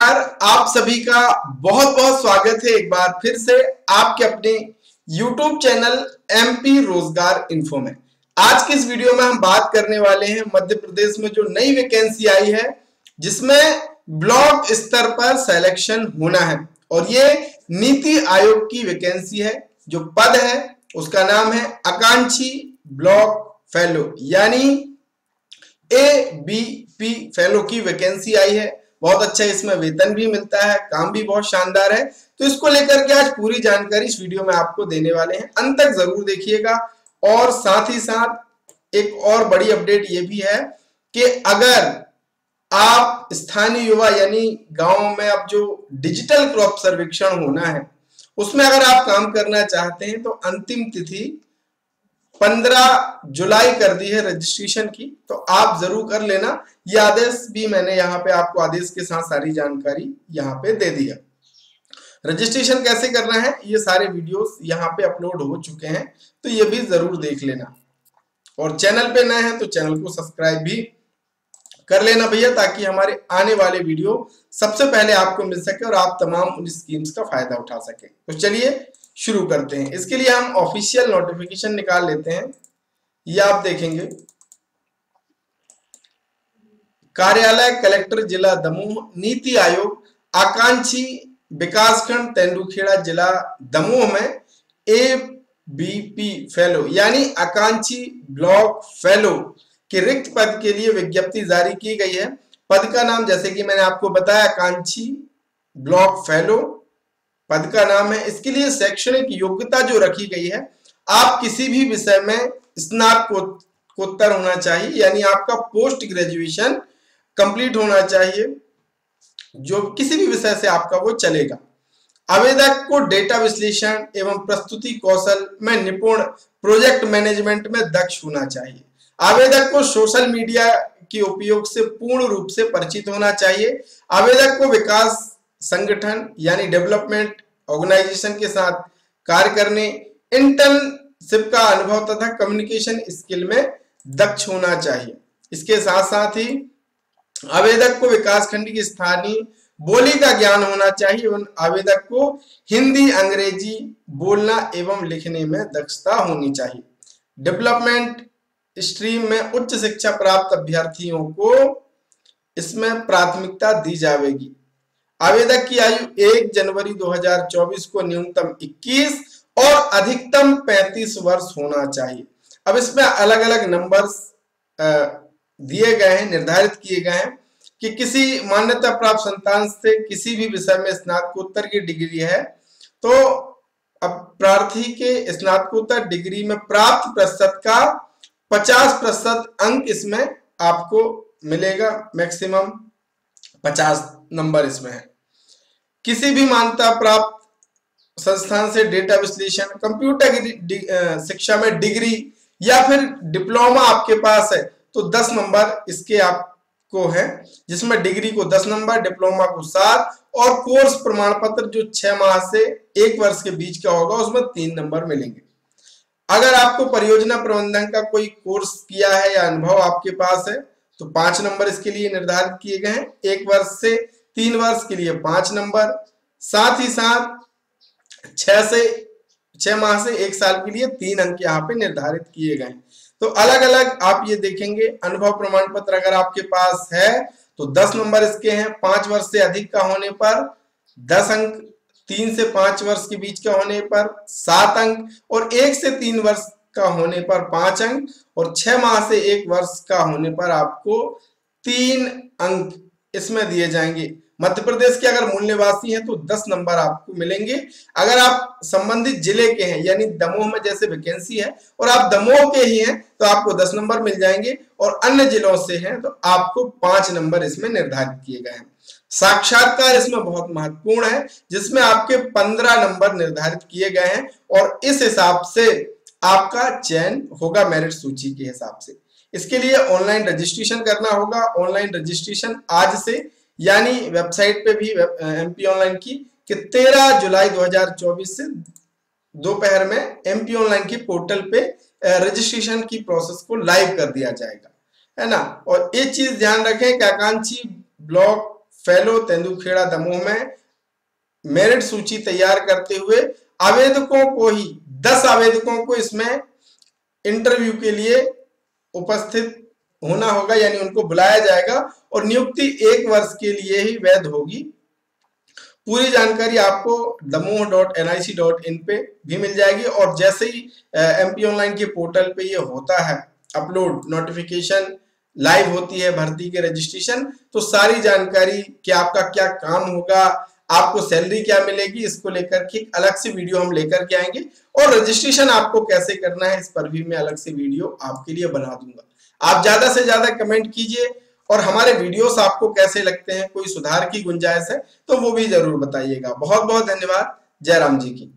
आप सभी का बहुत बहुत स्वागत है एक बार फिर से आपके अपने YouTube चैनल MP रोजगार इन्फो में। आज की इस वीडियो में हम बात करने वाले हैं मध्य प्रदेश में जो नई वैकेंसी आई है जिसमें ब्लॉक स्तर पर सिलेक्शन होना है और ये नीति आयोग की वैकेंसी है। जो पद है उसका नाम है आकांक्षी ब्लॉक फेलो यानी ABP फेलो की वैकेंसी आई है। बहुत अच्छा, इसमें वेतन भी मिलता है, काम भी बहुत शानदार है। तो इसको लेकर के आज पूरी जानकारी इस वीडियो में आपको देने वाले हैं, अंत तक जरूर देखिएगा। और साथ ही साथ एक और बड़ी अपडेट ये भी है कि अगर आप स्थानीय युवा यानी गांव में अब जो डिजिटल क्रॉप सर्वेक्षण होना है उसमें अगर आप काम करना चाहते हैं तो अंतिम तिथि 15 जुलाई कर दी है रजिस्ट्रेशन की, तो आप जरूर कर लेना। ये आदेश भी मैंने यहाँ पे आपको आदेश के साथ सारी जानकारी यहाँ पे दे दी है। रजिस्ट्रेशन कैसे करना है ये सारे वीडियोस यहाँ पे अपलोड हो चुके हैं, तो ये भी जरूर देख लेना। और चैनल पे नए हैं तो चैनल को सब्सक्राइब भी कर लेना भैया, ताकि हमारे आने वाले वीडियो सबसे पहले आपको मिल सके और आप तमाम उन स्कीम्स का फायदा उठा सके। तो चलिए शुरू करते हैं। इसके लिए हम ऑफिशियल नोटिफिकेशन निकाल लेते हैं। ये आप देखेंगे, कार्यालय कलेक्टर जिला दमोह, नीति आयोग, आकांक्षी विकासखंड तेंदुखेड़ा जिला दमोह में ABP फेलो यानी आकांक्षी ब्लॉक फेलो के रिक्त पद के लिए विज्ञप्ति जारी की गई है। पद का नाम जैसे कि मैंने आपको बताया आकांक्षी ब्लॉक फेलो पद का नाम है। इसके लिए शैक्षणिक योग्यता जो रखी गई है, आप किसी भी विषय में स्नातकोत्तर होना चाहिए यानी आपका पोस्ट ग्रेजुएशन कंप्लीट होना चाहिए, जो किसी भी विषय से आपका वो चलेगा। आवेदक को डेटा विश्लेषण एवं प्रस्तुति कौशल में निपुण, प्रोजेक्ट मैनेजमेंट में दक्ष होना चाहिए। आवेदक को सोशल मीडिया के उपयोग से पूर्ण रूप से परिचित होना चाहिए। आवेदक को विकास संगठन यानी डेवलपमेंट ऑर्गेनाइजेशन के साथ कार्य करने, इंटर्नशिप का अनुभव तथा कम्युनिकेशन स्किल में दक्ष होना चाहिए। इसके साथ साथ ही आवेदक को विकास खंड की स्थानीय बोली का ज्ञान होना चाहिए एवं आवेदक को हिंदी अंग्रेजी बोलना एवं लिखने में दक्षता होनी चाहिए। डेवलपमेंट स्ट्रीम में उच्च शिक्षा प्राप्त अभ्यर्थियों को इसमें प्राथमिकता दी जाएगी। आवेदक की आयु 1 जनवरी 2024 को न्यूनतम 21 और अधिकतम 35 वर्ष होना चाहिए। अब इसमें अलग अलग नंबर्स दिए गए हैं, निर्धारित किए गए हैं कि किसी मान्यता प्राप्त संस्थान से किसी भी विषय में स्नातकोत्तर की डिग्री है तो अब प्रार्थी के स्नातकोत्तर डिग्री में प्राप्त प्रतिशत का 50% अंक इसमें आपको मिलेगा, मैक्सिमम 50 नंबर इसमें है। किसी भी मान्यता प्राप्त संस्थान से डेटा विश्लेषण, कंप्यूटर शिक्षा में डिग्री या फिर डिप्लोमा आपके पास है तो 10 नंबर इसके आपको है, जिसमें डिग्री को 10 नंबर, डिप्लोमा को 7 और कोर्स प्रमाण पत्र जो 6 माह से 1 वर्ष के बीच का होगा उसमें 3 नंबर मिलेंगे। अगर आपको परियोजना प्रबंधन का कोई कोर्स किया है या अनुभव आपके पास है तो 5 नंबर इसके लिए निर्धारित किए गए हैं। 1 वर्ष से 3 वर्ष के लिए 5 नंबर, साथ ही साथ 6 माह से 1 साल के लिए 3 अंक यहाँ पे निर्धारित किए गए हैं। तो अलग अलग आप ये देखेंगे। अनुभव प्रमाण पत्र अगर आपके पास है तो 10 नंबर इसके हैं। 5 वर्ष से अधिक का होने पर 10 अंक, 3 से 5 वर्ष के बीच का होने पर 7 अंक और 1 से 3 वर्ष का होने पर 5 अंक और 6 माह से 1 वर्ष का होने पर आपको 3 अंक इसमें दिए जाएंगे। मध्य प्रदेश के अगर मूल निवासी हैं तो 10 नंबर आपको मिलेंगे। अगर आप संबंधित जिले के हैं यानी दमोह में जैसे वैकेंसी है और आप दमोह के ही हैं तो आपको 10 नंबर मिल जाएंगे और अन्य जिलों से हैं तो आपको 5 नंबर इसमें निर्धारित किए गए हैं। साक्षात्कार इसमें बहुत महत्वपूर्ण है, जिसमें आपके 15 नंबर निर्धारित किए गए हैं और इस हिसाब से आपका चयन होगा मेरिट सूची के हिसाब से। इसके लिए ऑनलाइन रजिस्ट्रेशन करना होगा। ऑनलाइन रजिस्ट्रेशन आज से यानी वेबसाइट पे भी MP ऑनलाइन की कि 13 जुलाई 2024 से दोपहर में MP ऑनलाइन की पोर्टल पे रजिस्ट्रेशन की प्रोसेस को लाइव कर दिया जाएगा, है ना। और एक चीज ध्यान रखें कि आकांक्षी ब्लॉक फेलो तेंदुखेड़ा दमोह में मेरिट सूची तैयार करते हुए आवेदकों को ही 10 आवेदकों को इसमें इंटरव्यू के लिए उपस्थित होना होगा, यानी उनको बुलाया जाएगा और नियुक्ति 1 वर्ष के लिए ही वैध होगी। पूरी जानकारी आपको damoh.nic.in पे भी मिल जाएगी और जैसे ही MP ऑनलाइन के पोर्टल पे ये होता है अपलोड, नोटिफिकेशन लाइव होती है भर्ती के रजिस्ट्रेशन, तो सारी जानकारी कि आपका क्या काम होगा, आपको सैलरी क्या मिलेगी, इसको लेकर के अलग से वीडियो हम लेकर के आएंगे और रजिस्ट्रेशन आपको कैसे करना है इस पर भी मैं अलग से वीडियो आपके लिए बना दूंगा। आप ज्यादा से ज्यादा कमेंट कीजिए और हमारे वीडियोस आपको कैसे लगते हैं, कोई सुधार की गुंजाइश है तो वो भी जरूर बताइएगा। बहुत बहुत धन्यवाद। जय राम जी की।